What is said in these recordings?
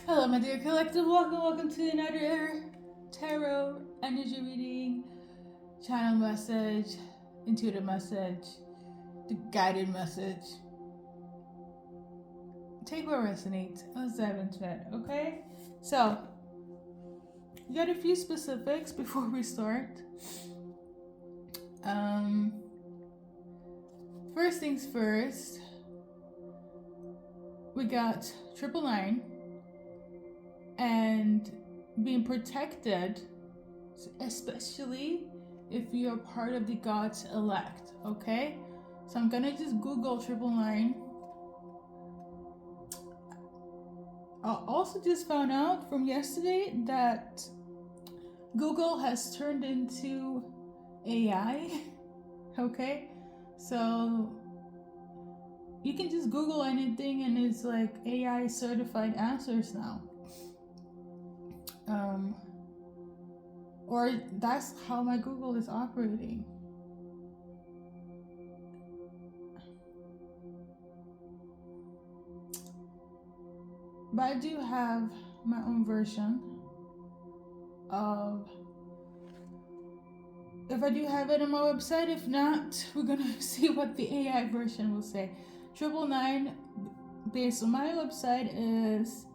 Hello, my dear collective. Welcome to another tarot energy reading, channel message, intuitive message, the guided message. Take what resonates. Let's dive into it, okay? So, you got a few specifics before we start. First things first, we got 999 and being protected, especially if you're part of the God's elect, okay? So I'm gonna just Google 999. I also just found out from yesterday that Google has turned into AI, okay? So you can just Google anything and it's like AI certified answers now. Or that's how my Google is operating. But I do have my own version of, if I do have it on my website. If not, we're gonna see what the AI version will say. 999 based on my website is,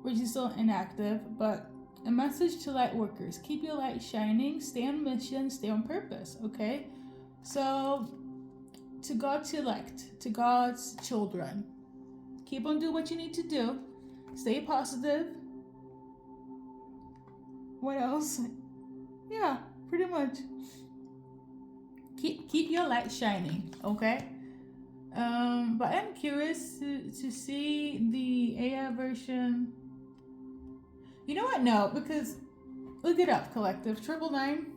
which is still inactive, but a message to light workers: keep your light shining, stay on mission, stay on purpose, okay? So, to God's elect, to God's children, keep on doing what you need to do, stay positive. What else? Yeah, pretty much. Keep your light shining, okay? But I'm curious to see the AI version. You know what? No, because look it up, collective. 999.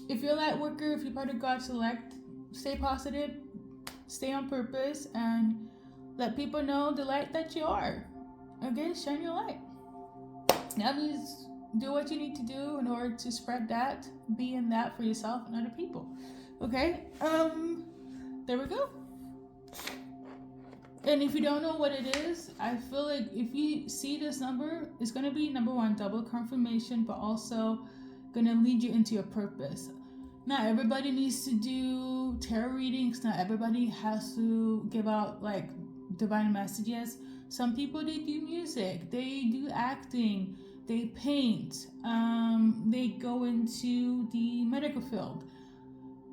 If you're a light worker, if you're part of God's elect, stay positive, stay on purpose, and let people know the light that you are. Okay, shine your light. That means do what you need to do in order to spread that, be in that for yourself and other people. Okay? There we go. And if you don't know what it is, I feel like if you see this number, it's going to be number one, double confirmation, but also going to lead you into your purpose. Not everybody needs to do tarot readings. Not everybody has to give out like divine messages. Some people, they do music, they do acting, they paint, they go into the medical field.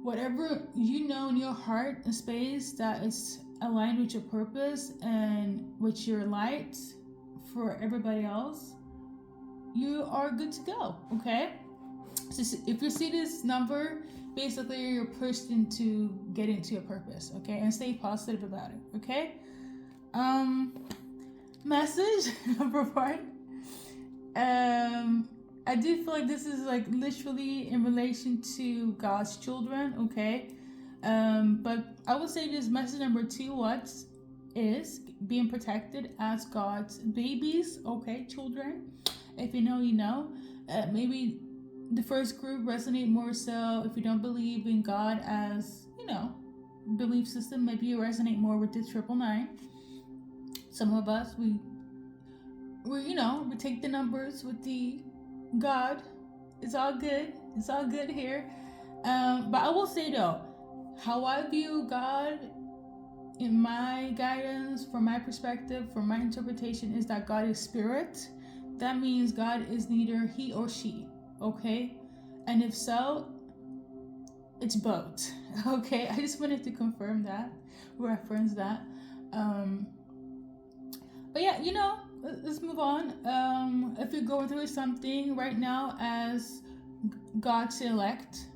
Whatever you know in your heart and space that is aligned with your purpose and with your light for everybody else, you are good to go, okay? So if you see this number, basically you're pushed into getting to your purpose, okay? And stay positive about it, okay? Message number one. I do feel like this is like literally in relation to God's children, okay? But I would say this message number two, what is being protected as God's babies, okay, children. If you know, you know. Maybe the first group resonate more so if you don't believe in God as, you know, belief system. Maybe you resonate more with the 999. Some of us, we take the numbers with the God. It's all good. It's all good here. But I will say though, how I view God in my guidance, from my perspective, from my interpretation, is that God is spirit. That means God is neither he or she, okay? And if so, it's both, okay? I just wanted to confirm that, reference that. But yeah, let's move on. If you're going through something right now as God's elect,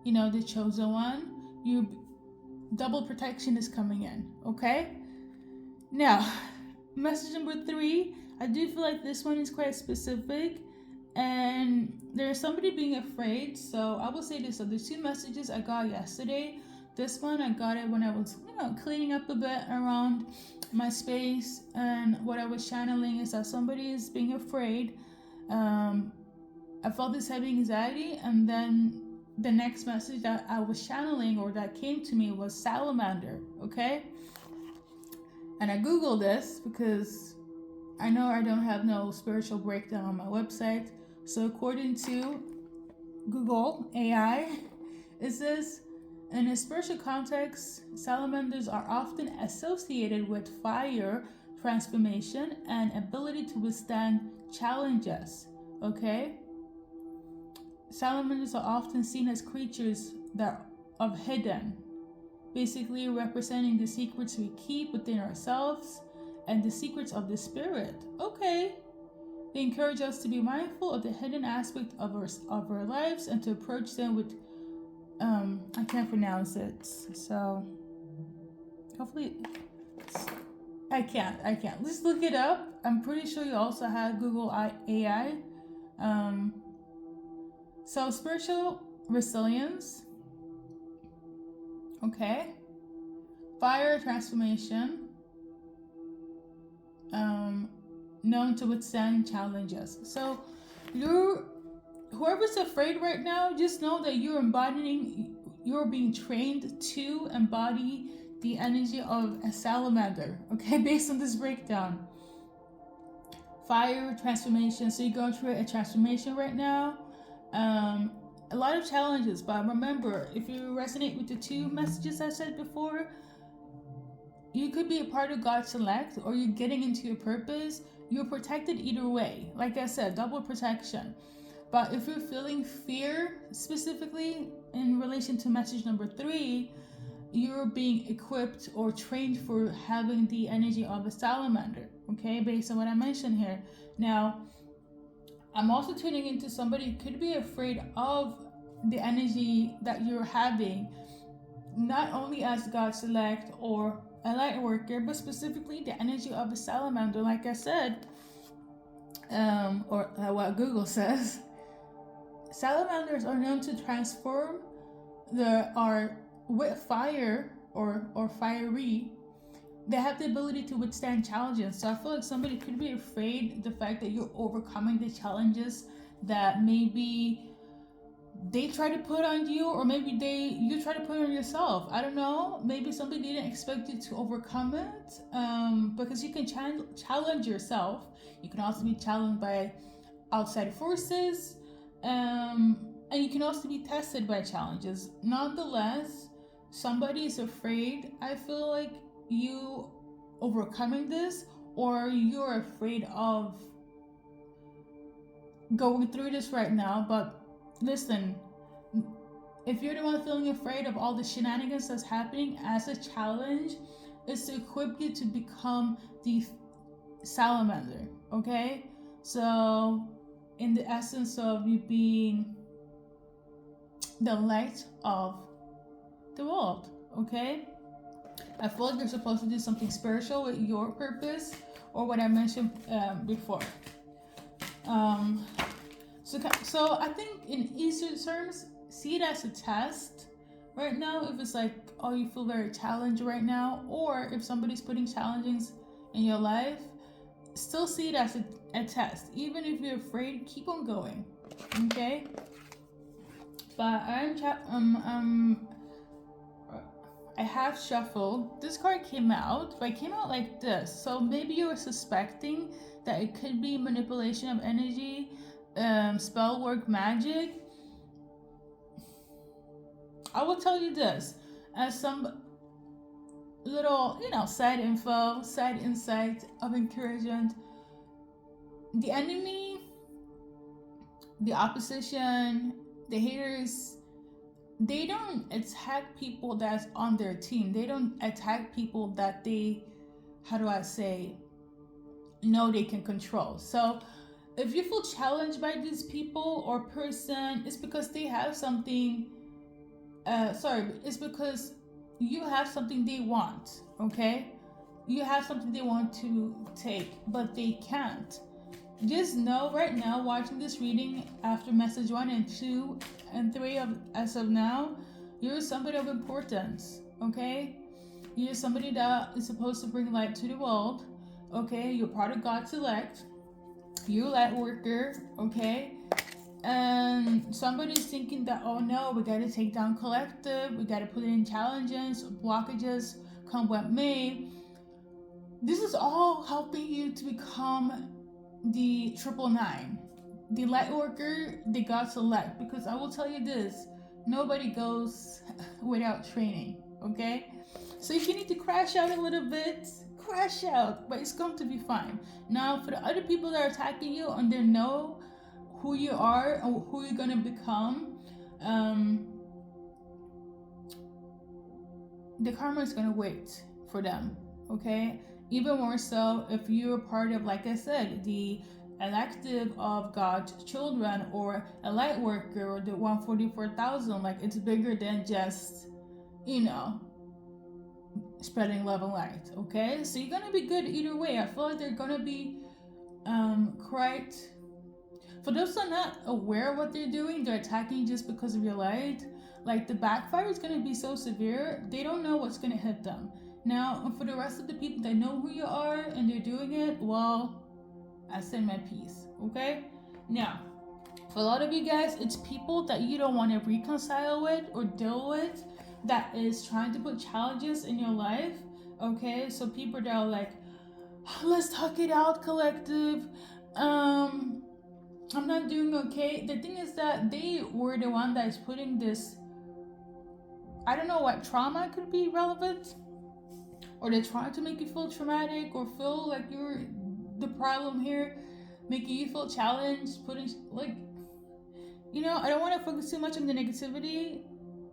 the chosen one, double protection is coming in, okay? Now, message number 3, I do feel like this one is quite specific, and there's somebody being afraid. So I will say this. So there's 2 messages I got yesterday. This one, I got it when I was, cleaning up a bit around my space, and what I was channeling is that somebody is being afraid. I felt this heavy anxiety, and then the next message that I was channeling or that came to me was salamander, okay? And I Googled this because I know I don't have no spiritual breakdown on my website. So according to Google AI, it says, in a spiritual context, salamanders are often associated with fire, transformation, and ability to withstand challenges. Okay? Salamanders are often seen as creatures that are hidden, basically representing the secrets we keep within ourselves and the secrets of the spirit. Okay. They encourage us to be mindful of the hidden aspect of our lives and to approach them with I can't pronounce it. So hopefully I can't. Let's look it up. I'm pretty sure you also have Google AI. So spiritual resilience. Okay. Fire transformation. Known to withstand challenges. So whoever's afraid right now, just know that you're being trained to embody the energy of a salamander, okay, based on this breakdown. Fire transformation. So you're going through a transformation right now. A lot of challenges, but remember, if you resonate with the two messages I said before, you could be a part of God's select, or you're getting into your purpose. You're protected either way. Like I said, double protection. But if you're feeling fear, specifically in relation to message number 3, you're being equipped or trained for having the energy of a salamander, okay, based on what I mentioned here. Now, I'm also tuning into somebody who could be afraid of the energy that you're having, not only as God's select or a light worker, but specifically the energy of a salamander, like I said, or what Google says. Salamanders are known to transform with fire or fiery. They have the ability to withstand challenges. So I feel like somebody could be afraid the fact that you're overcoming the challenges that maybe they try to put on you, or maybe you try to put on yourself. I don't know. Maybe somebody didn't expect you to overcome it, because you can challenge yourself. You can also be challenged by outside forces, and you can also be tested by challenges. Nonetheless, somebody is afraid. I feel like you overcoming this, or you're afraid of going through this right now. But listen, if you're the one feeling afraid of all the shenanigans that's happening, as a challenge is to equip you to become the salamander, okay? So in the essence of you being the light of the world, okay? I feel like you're supposed to do something spiritual with your purpose, or what I mentioned before. So I think in easier terms, see it as a test right now. If it's like, oh, you feel very challenged right now, or if somebody's putting challenges in your life, still see it as a test. Even if you're afraid, keep on going, okay? But I have shuffled. This card came out, but it came out like this. So maybe you were suspecting that it could be manipulation of energy, spell work, magic. I will tell you this as some little, side info, side insight of encouragement. The enemy, the opposition, the haters, they don't attack people that's on their team. They don't attack people that they, know they can control. So if you feel challenged by these people or person, it's because they have something, it's because you have something they want, okay? You have something they want to take, but they can't. Just know right now, watching this reading after message 1 and 2 and 3 as of now, you're somebody of importance, okay? You're somebody that is supposed to bring light to the world, okay? You're part of God's elect. You're a light worker, okay? And somebody's thinking that, oh no, we gotta take down collective, we gotta put in challenges, blockages, come what may. this is all helping you to become the 999, the light worker, the God's elect. Because I will tell you this, nobody goes without training, okay? So if you need to crash out a little bit, crash out, but it's going to be fine. Now, for the other people that are attacking you and they know who you are or who you're going to become, the karma is going to wait for them, okay? Even more so if you're part of, like I said, the elective of God's children or a light worker or the 144,000. Like, it's bigger than just, spreading love and light, okay? So you're gonna be good either way. I feel like they're gonna be quite, for those that are not aware of what they're doing, they're attacking just because of your light. Like, the backfire is gonna be so severe, they don't know what's gonna hit them. Now, for the rest of the people that know who you are and they're doing it, well, I send my peace, okay? Now, for a lot of you guys, it's people that you don't want to reconcile with or deal with that is trying to put challenges in your life, okay? So people that are like, let's talk it out, collective. I'm not doing okay. The thing is that they were the one that is putting this, I don't know what trauma could be relevant, or they're trying to make you feel traumatic or feel like you're the problem here, making you feel challenged, putting, like, I don't want to focus too much on the negativity,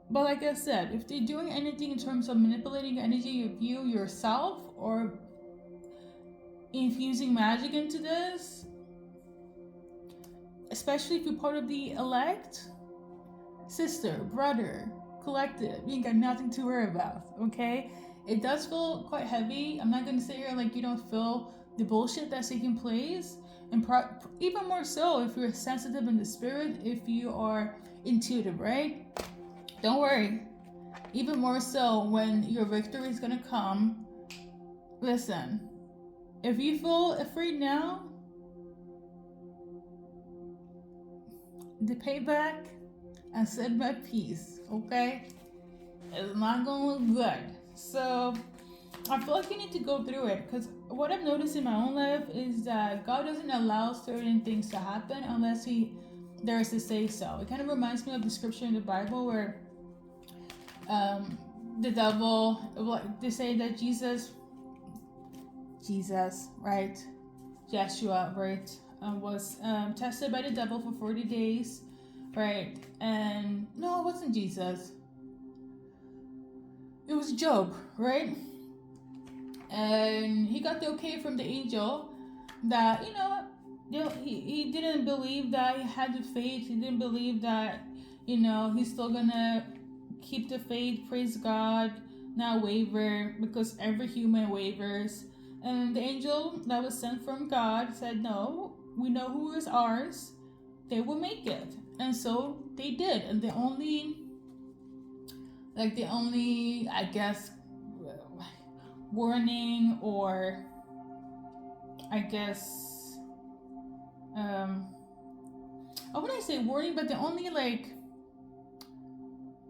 but like I said, if they're doing anything in terms of manipulating energy of you yourself or infusing magic into this, especially if you're part of the elect, sister, brother, collective, you ain't got nothing to worry about, okay? It does feel quite heavy. I'm not going to say here like you don't feel the bullshit that's taking place. And even more so if you're sensitive in the spirit, if you are intuitive, right? Don't worry. Even more so when your victory is going to come. Listen, if you feel afraid now, the payback, I said my piece, okay? It's not going to look good. So I feel like you need to go through it, because what I've noticed in my own life is that God doesn't allow certain things to happen unless there is to say so. It kind of reminds me of the scripture in the Bible where the devil, they say that Jesus, right? Joshua, right? Was tested by the devil for 40 days, right? And no, it wasn't Jesus. It was Job, right? And he got the okay from the angel that, he didn't believe that he had the faith. He didn't believe that, he's still gonna keep the faith, praise God, not waver, because every human wavers. And the angel that was sent from God said, no, we know who is ours. They will make it. And so they did. And the only, I guess, warning, or I guess, I wouldn't say warning, but the only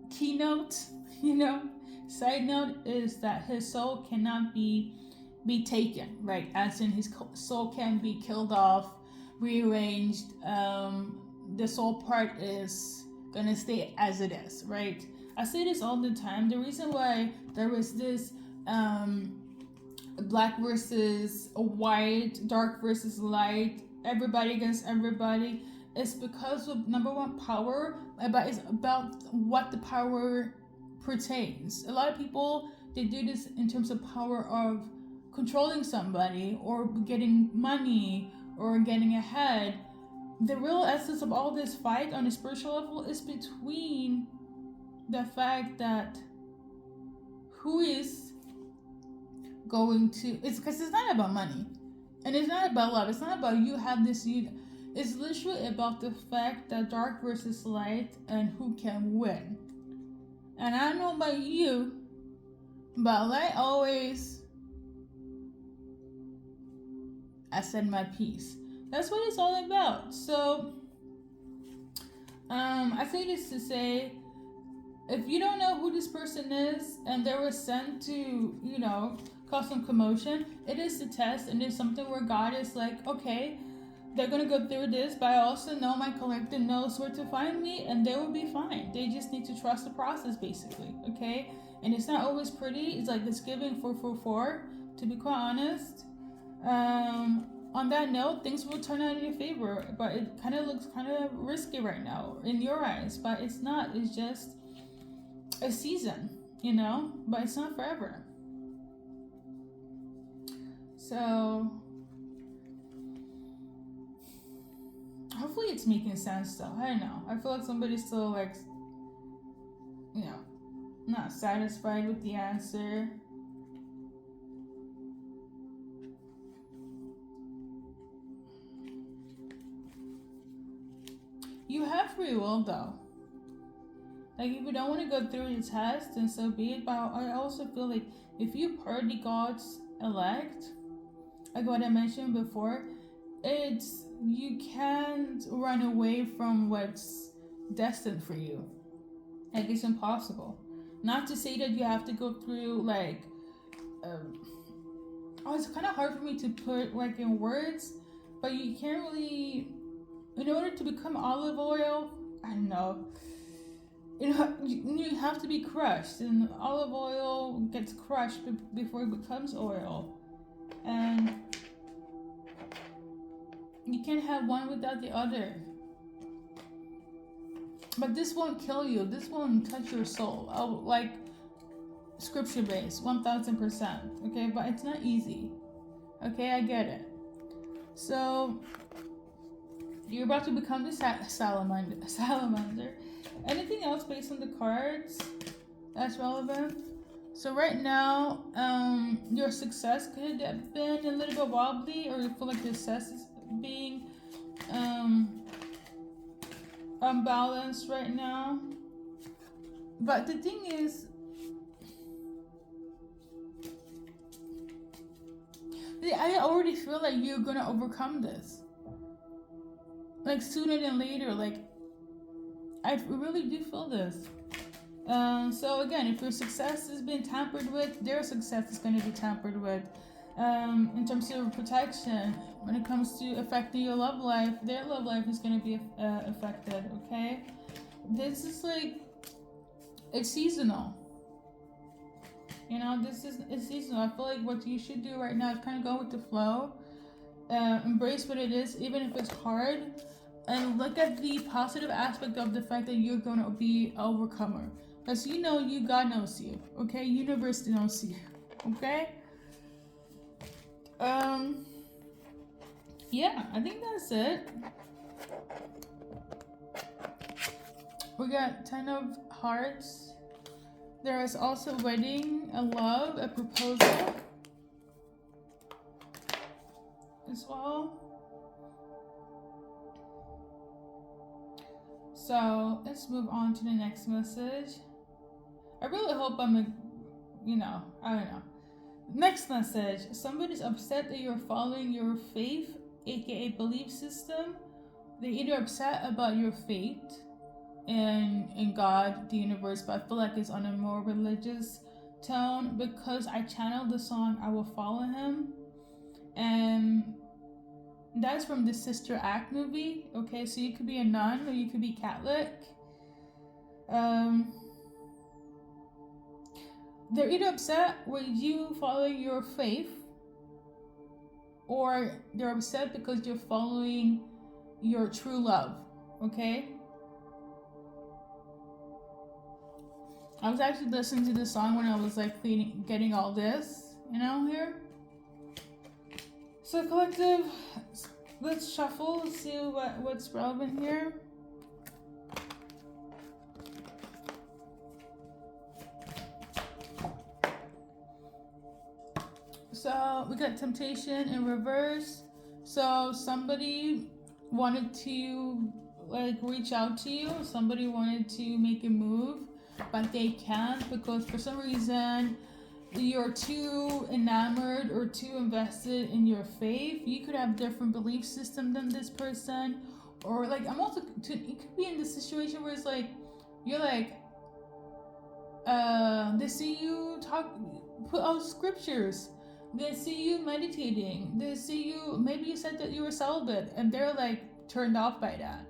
keynote, side note is that his soul cannot be taken, right? As in his soul can be killed off, rearranged. The soul part is gonna stay as it is, right? I say this all the time. The reason why there was this black versus white, dark versus light, everybody against everybody, is because of, number one, power, but it's about what the power pertains. A lot of people, they do this in terms of power of controlling somebody or getting money or getting ahead. The real essence of all this fight on a spiritual level is between the fact that who is going to, it's because it's not about money and it's not about love. It's not about you have this, it's literally about the fact that dark versus light and who can win. And I don't know about you, but light always, I said my piece. That's what it's all about. So I say this to say, if you don't know who this person is and they were sent to, cause some commotion. It is the test, and it's something where God is like, okay, they're gonna go through this, but I also know my collective knows where to find me, and they will be fine. They just need to trust the process, basically, okay? And it's not always pretty. It's like it's giving 444, to be quite honest. On that note, things will turn out in your favor, but it kind of looks kind of risky right now in your eyes, but it's not. It's just a season, but it's not forever. So hopefully it's making sense though. I don't know. I feel like somebody's still like, not satisfied with the answer. You have free will though. Like if you don't want to go through the test, then so be it. But I also feel like if you are the God's elect, like what I mentioned before, you can't run away from what's destined for you. Like it's impossible. Not to say that you have to go through like it's kind of hard for me to put like in words, but you can't really, in order to become olive oil, I don't know, you have to be crushed, and olive oil gets crushed before it becomes oil, and you can't have one without the other. But this won't kill you. This won't touch your soul. Like scripture based, 1000%. Okay, but it's not easy. Okay, I get it. So you're about to become the salamander. Anything else based on the cards that's relevant? So right now, your success could have been a little bit wobbly, or you feel like your success is being unbalanced right now. But the thing is, I already feel like you're gonna overcome this. Like sooner than later. Like I really do feel this. So again, if your success has been tampered with, their success is going to be tampered with. In terms of protection, when it comes to affecting your love life, their love life is going to be affected. Okay, this is like, it's seasonal. It's seasonal. I feel like what you should do right now is kind of go with the flow. Embrace what it is, even if it's hard, and look at the positive aspect of the fact that you're going to be an overcomer. Because God knows you, okay? Universe knows you, okay? Yeah, I think that's it. We got 10 of Hearts. There is also wedding, a love, a proposal as well. So let's move on to the next message. I really hope I don't know. Next message. Somebody's upset that you're following your faith, aka belief system. They're either upset about your faith in God, the universe, but I feel like it's on a more religious tone, because I channeled the song I Will Follow Him, and that's from the Sister Act movie. Okay, so you could be a nun or you could be Catholic. They're either upset with you following your faith, or they're upset because you're following your true love. Okay, I was actually listening to this song when I was like getting all this, here. So collective, let's shuffle, see what's relevant here. So we got temptation in reverse. So somebody wanted to reach out to you. Somebody wanted to make a move, but they can't because for some reason you're too enamored or too invested in your faith. You could have different belief system than this person, or I'm also it could be in this situation where it's you're they see you put out scriptures They see you meditating. They see you, maybe you said that you were celibate and they're like turned off by that.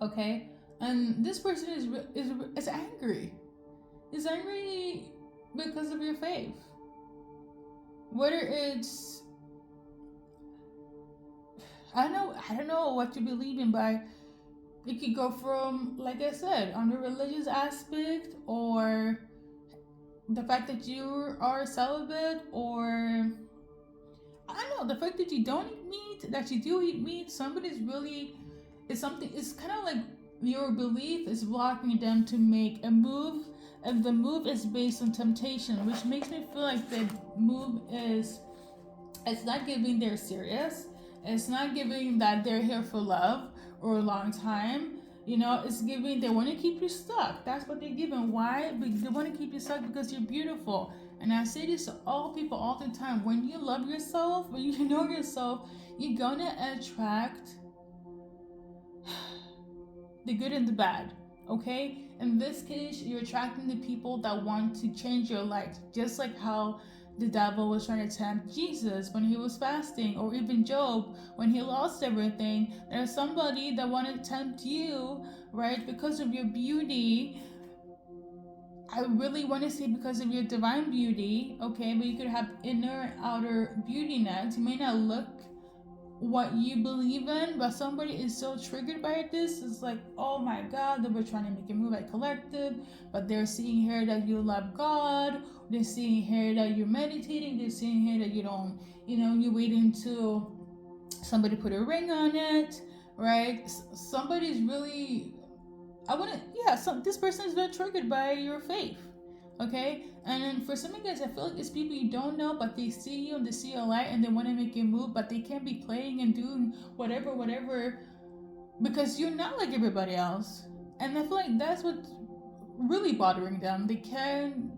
Okay? And this person is angry. Is angry because of your faith. Whether it's, I don't know what you believe in, but it could go from, like I said, on the religious aspect, or the fact that you are celibate, or I don't know, the fact that you don't eat meat, that you do eat meat. Somebody's really, it's something, it's kind of like your belief is blocking them to make a move, and the move is based on temptation, which makes me feel like the move is, it's not giving they're serious, it's not giving that they're here for love or a long time. You know, it's giving they want to keep you stuck. That's what they're giving. Why? Because they want to keep you stuck because you're beautiful. And I say this to all people all the time. When you love yourself, when you know yourself, you're gonna attract the good and the bad. Okay? In this case, you're attracting the people that want to change your life. Just like how the devil was trying to tempt Jesus when he was fasting, or even Job when he lost everything. There's somebody that wanted to tempt you, right? Because of your beauty. I really want to say because of your divine beauty, okay? But you could have inner and outer beautiness. You may not look what you believe in, but somebody is so triggered by this. It's like, oh my God, they were trying to make a move at collective, but they're seeing here that you love God. They're seeing here that you're meditating. They're seeing here that you don't, you wait until somebody put a ring on it, right? Somebody's really, this person is very triggered by your faith. Okay, and then for some of you guys, I feel like it's people you don't know, but they see you and they see your light and they want to make you move, but they can't be playing and doing whatever, because you're not like everybody else. And I feel like that's what's really bothering them. They can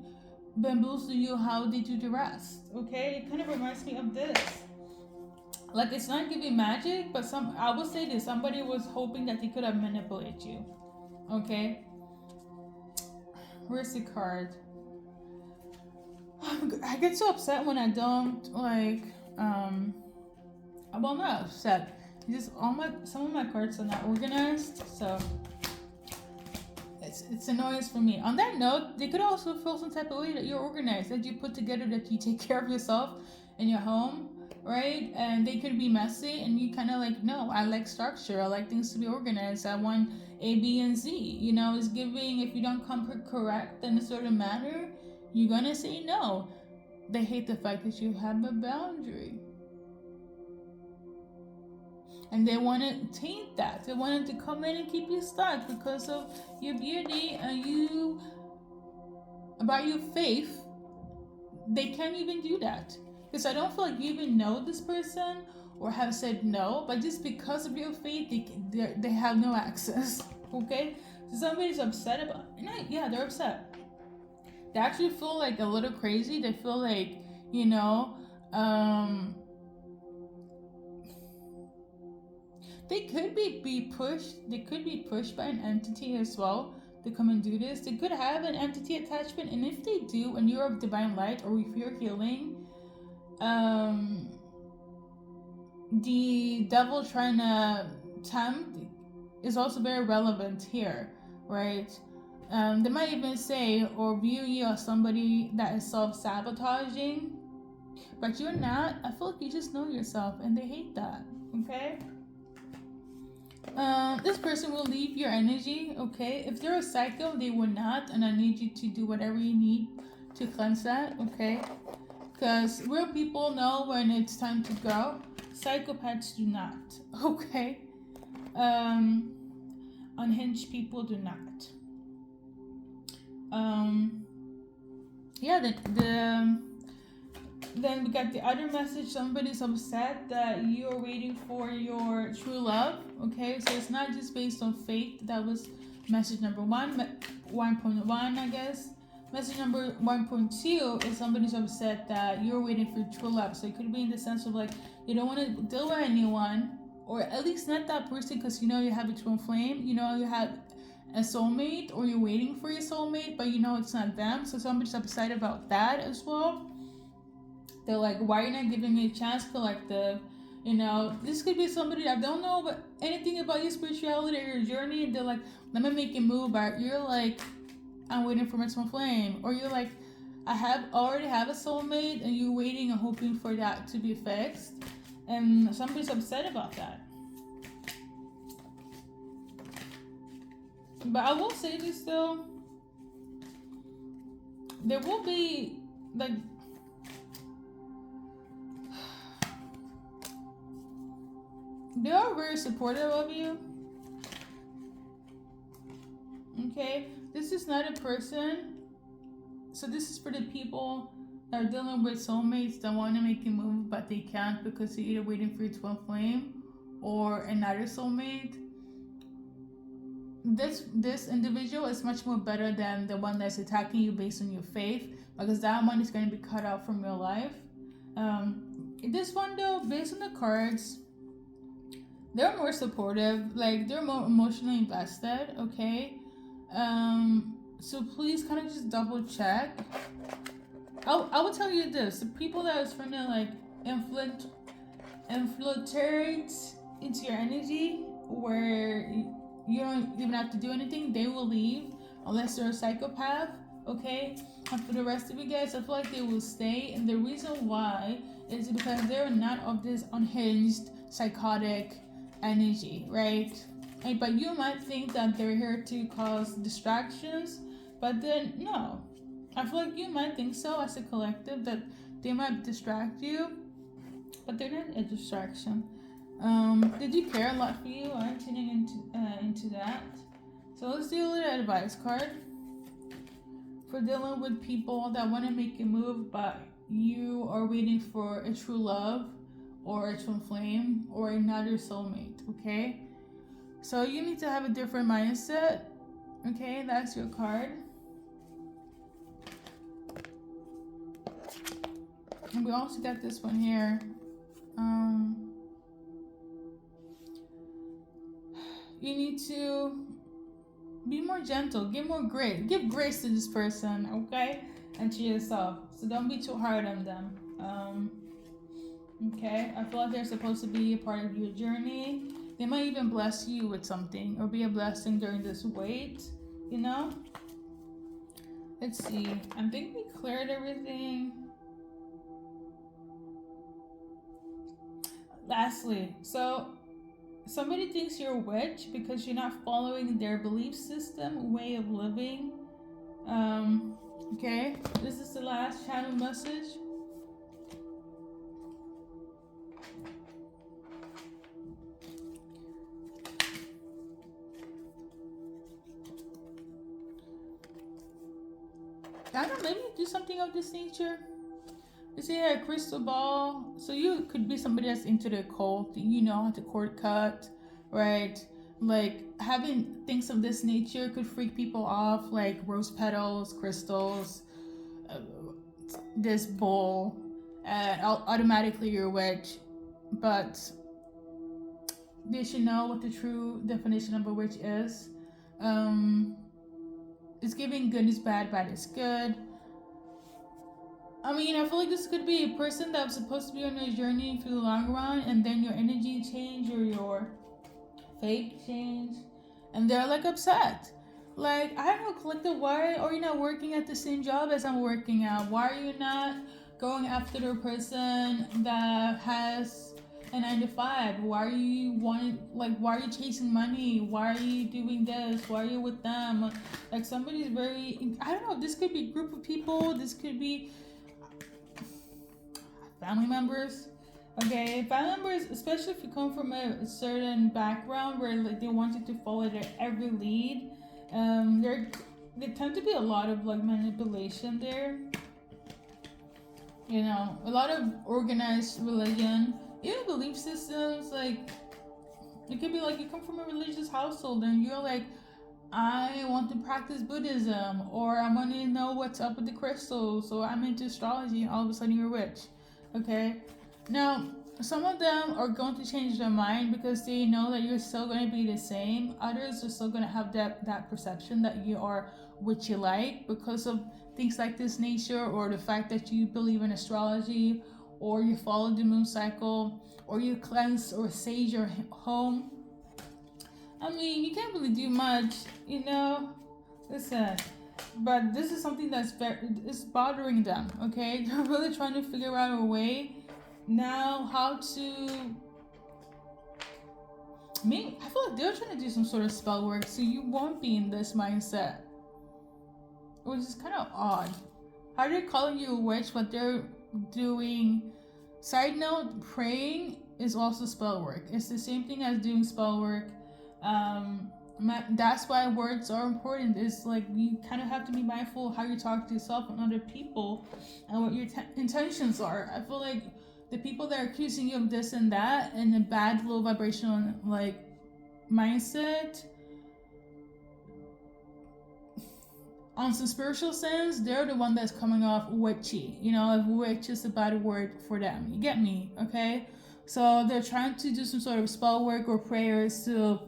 bamboozle you how they do the rest. Okay, it kind of reminds me of this. Like, it's not giving magic, but I will say this: somebody was hoping that they could have manipulated you. Okay, where's the card? I get so upset when I don't well, not upset. Just some of my cards are not organized, so it's annoyance for me. On that note, they could also feel some type of way that you're organized, that you put together, that you take care of yourself in your home, right? And they could be messy, and you kind of like, no, I like structure. I like things to be organized. I want A, B, and Z. It's giving, if you don't come correct in a certain manner, you're gonna say no. They hate the fact that you have a boundary. And they want to taint that. They want to come in and keep you stuck because of your beauty and about your faith. They can't even do that. Because I don't feel like you even know this person or have said no, but just because of your faith, they have no access. Okay? So somebody's upset about it. Yeah, they're upset. They actually feel like a little crazy. They feel like, they could be pushed. They could be pushed by an entity as well to come and do this. They could have an entity attachment, and if they do, and you're of divine light, or if you're healing, the devil trying to tempt is also very relevant here, right? They might even say or view you as somebody that is self-sabotaging, but you're not. I feel like you just know yourself, and they hate that. Okay. This person will leave your energy. Okay. If they're a psycho, they will not, and I need you to do whatever you need to cleanse that. Okay. Because real people know when it's time to go. Psychopaths do not. Okay. Unhinged people do not. Then we got the other message. Somebody's upset that you're waiting for your true love. Okay, so it's not just based on fate. That was message number 1.1, I guess. Message number 1.2 is somebody's upset that you're waiting for true love. So it could be in the sense of like, you don't want to deal with anyone, or at least not that person, because you have a twin flame. You have a soulmate, or you're waiting for your soulmate, but it's not them. So somebody's upset about that as well. They're like, why are you not giving me a chance, collective? You know, this could be somebody that don't know anything about your spirituality or your journey. And they're like, let me make it move. But you're like, I'm waiting for my twin flame. Or you're like, I already have a soulmate, and you're waiting and hoping for that to be fixed. And somebody's upset about that. But I will say this though, there will be like they are very supportive of you. Okay, this is not a person. So this is for the people that are dealing with soulmates that want to make a move but they can't because they're either waiting for your twin flame or another soulmate. This individual is much more better than the one that's attacking you based on your faith, because that one is going to be cut out from your life. This one though, based on the cards, they're more supportive, like they're more emotionally invested. Okay, so please kind of just double check. I will tell you this: the people that is trying to like infiltrate into your energy, where you don't even have to do anything, they will leave unless they're a psychopath. Okay, and for the rest of you guys, I feel like they will stay, and the reason why is because they're not of this unhinged, psychotic energy, right? But you might think that they're here to cause distractions, but then no. I feel like you might think so as a collective, that they might distract you, but they're not a distraction. They do care a lot for you. I'm tuning into that. So let's do a little advice card for dealing with people that want to make a move, but you are waiting for a true love or a twin flame or another soulmate. Okay, so you need to have a different mindset. Okay, that's your card. And we also got this one here. You need to be more gentle, give more grace, give grace to this person, okay, and to yourself. So don't be too hard on them. Okay, I feel like they're supposed to be a part of your journey. They might even bless you with something or be a blessing during this wait, you know. Let's see, I think we cleared everything. Lastly, so somebody thinks you're a witch because you're not following their belief system, way of living. Okay, this is the last channel message. I don't know, maybe do something of this nature. You see a crystal ball, so you could be somebody that's into the occult. You know how to cord cut, right? Like having things of this nature could freak people off, like rose petals, crystals, this bowl, and automatically you're a witch. But they should know what the true definition of a witch is. It's giving good is bad, bad is good. I mean, I feel like this could be a person that's supposed to be on your journey for the long run, and then your energy change or your faith change, and they're like upset. Like, I don't know, collective, why are you not working at the same job as I'm working at? Why are you not going after the person that has a 9 to 5? Why are you chasing money? Why are you doing this? Why are you with them? Like, somebody's very, I don't know, this could be a group of people, this could be family members. Okay, family members, especially if you come from a certain background where like they want you to follow their every lead, there tend to be a lot of like manipulation there. You know, a lot of organized religion, even belief systems. Like it could be like you come from a religious household and you're like, I want to practice Buddhism, or I want to know what's up with the crystals, or I'm into astrology, and all of a sudden you're a witch. Okay, now some of them are going to change their mind because they know that you're still going to be the same. Others are still going to have that perception that you are what you like because of things like this nature, or the fact that you believe in astrology, or you follow the moon cycle, or you cleanse or sage your home. I mean, you can't really do much, you know. Listen, but this is something that's it's bothering them. Okay, they're really trying to figure out a way now how to. I feel like they're trying to do some sort of spell work so you won't be in this mindset, which is kind of odd. How they're calling you a witch, but they're doing. Side note: praying is also spell work. It's the same thing as doing spell work. That's why words are important. It's like you kind of have to be mindful of how you talk to yourself and other people, and what your intentions are. I feel like the people that are accusing you of this and that and a bad low vibrational like mindset, on some spiritual sense, they're the one that's coming off witchy. You know, if witch is a bad word for them. You get me, okay? So they're trying to do some sort of spell work or prayers to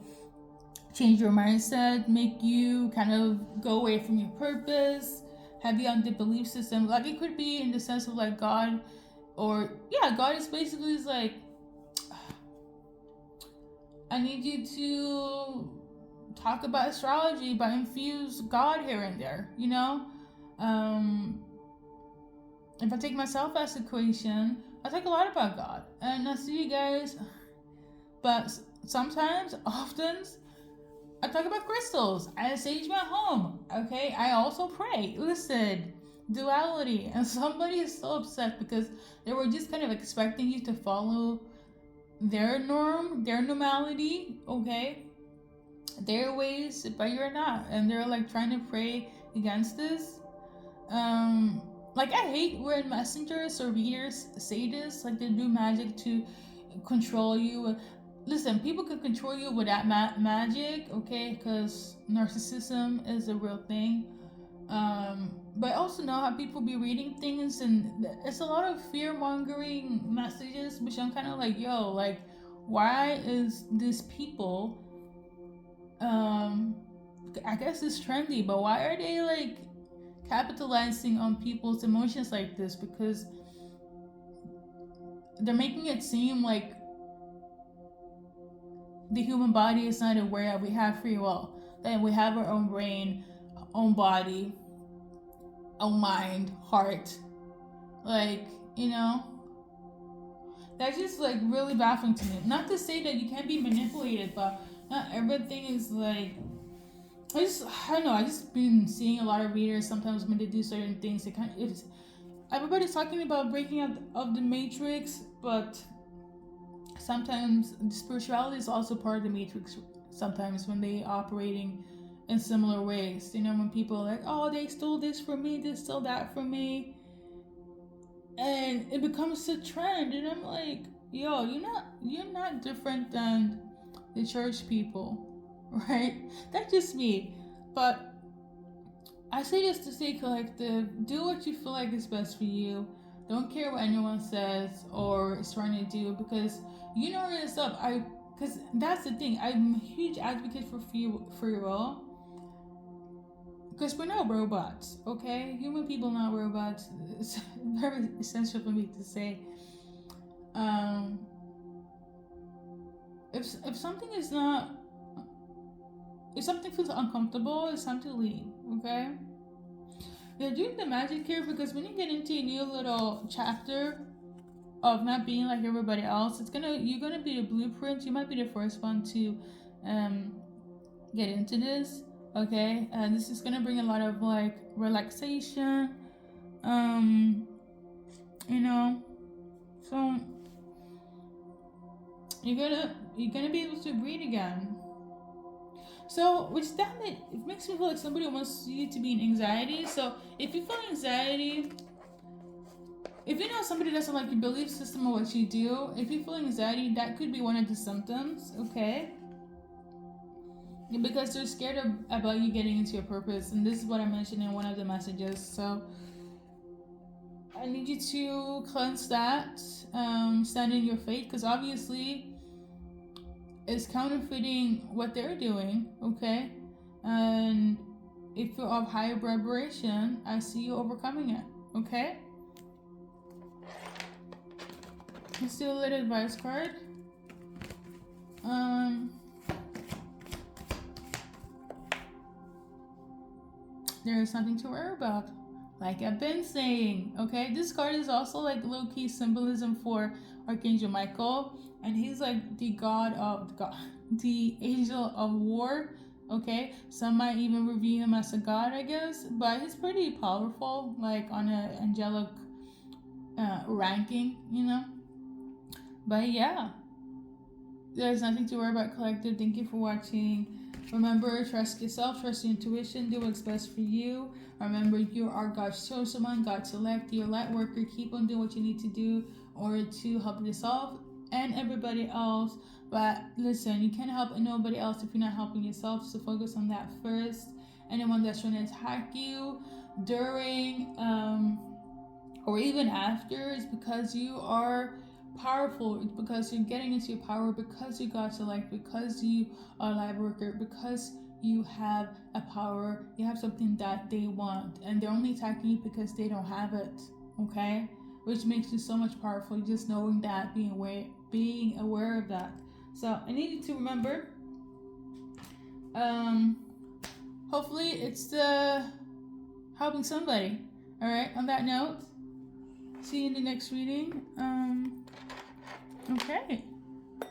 change your mindset, make you kind of go away from your purpose, have you on the belief system. Like it could be in the sense of like God, or God is basically is like, I need you to talk about astrology, but infuse God here and there, you know? If I take myself as equation, I talk a lot about God. And I see you guys, but sometimes, often, I talk about crystals. I sage my home, okay? I also pray. Listen, duality. And somebody is so upset because they were just kind of expecting you to follow their norm, their normality, okay? Their ways, but you're not. And they're like trying to pray against this. Like I hate when messengers or readers say this, like they do magic to control you. Listen, people can control you with that magic, okay? Because narcissism is a real thing. But I also know how people be reading things, and it's a lot of fear-mongering messages, which I'm kind of like, yo, like, why is this people, I guess it's trendy, but why are they, like, capitalizing on people's emotions like this? Because they're making it seem like the human body is not aware that we have free will, that we have our own brain, own body, own mind, heart. Like, you know, that's just like really baffling to me. Not to say that you can't be manipulated, but not everything is like, I don't know, I just been seeing a lot of readers sometimes when they do certain things, everybody's talking about breaking out of the matrix, but sometimes spirituality is also part of the matrix sometimes when they operating in similar ways. You know, when people are like, oh, they stole this from me, they stole that from me, and it becomes a trend, and I'm like, yo, you're not different than the church people, right? That's just me. But I say this to stay collective. Do what you feel like is best for you. Don't care what anyone says or is trying to do, because you know yourself. Because that's the thing. I'm a huge advocate for free will. Because we're not robots, okay? Human people, not robots. It's very essential for me to say. If something is not, if something feels uncomfortable, it's time to leave, okay? They're doing the magic here because when you get into a new little chapter of not being like everybody else, you're gonna be the blueprint. You might be the first one to get into this, okay? And this is gonna bring a lot of like relaxation, you know. So you're gonna be able to breathe again. So, which damn it makes me feel like somebody wants you to be in anxiety. So, if you feel anxiety, if you know somebody doesn't like your belief system or what you do, if you feel anxiety, that could be one of the symptoms, okay? Because they're scared about you getting into your purpose. And this is what I mentioned in one of the messages. So, I need you to cleanse that, stand in your faith, because obviously it's counterfeiting what they're doing, okay? And if you're of higher vibration, I see you overcoming it. Okay? Let's do a little advice card. There is nothing to worry about. Like I've been saying, okay? This card is also like low-key symbolism for Archangel Michael, and he's like the the angel of war. Okay, some might even review him as a god, I guess, but he's pretty powerful, like on an angelic ranking, you know. But yeah, there's nothing to worry about, collective. Thank you for watching. Remember, trust yourself, trust your intuition, do what's best for you. Remember, you are God's chosen one, God's select, you're a light worker. Keep on doing what you need to do in order to help yourself and everybody else. But listen, you can't help nobody else if you're not helping yourself, so focus on that first. Anyone that's trying to attack you during or even after is because you are powerful. It's because you're getting into your power, because you got select, because you are a light worker, because you have a power, you have something that they want, and they're only attacking you because they don't have it. Okay, which makes you so much powerful. Just knowing that, being aware of that. So I need you to remember. Hopefully it's helping somebody. All right. On that note, see you in the next reading. Okay. I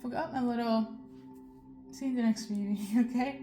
forgot my little. See you in the next reading. Okay.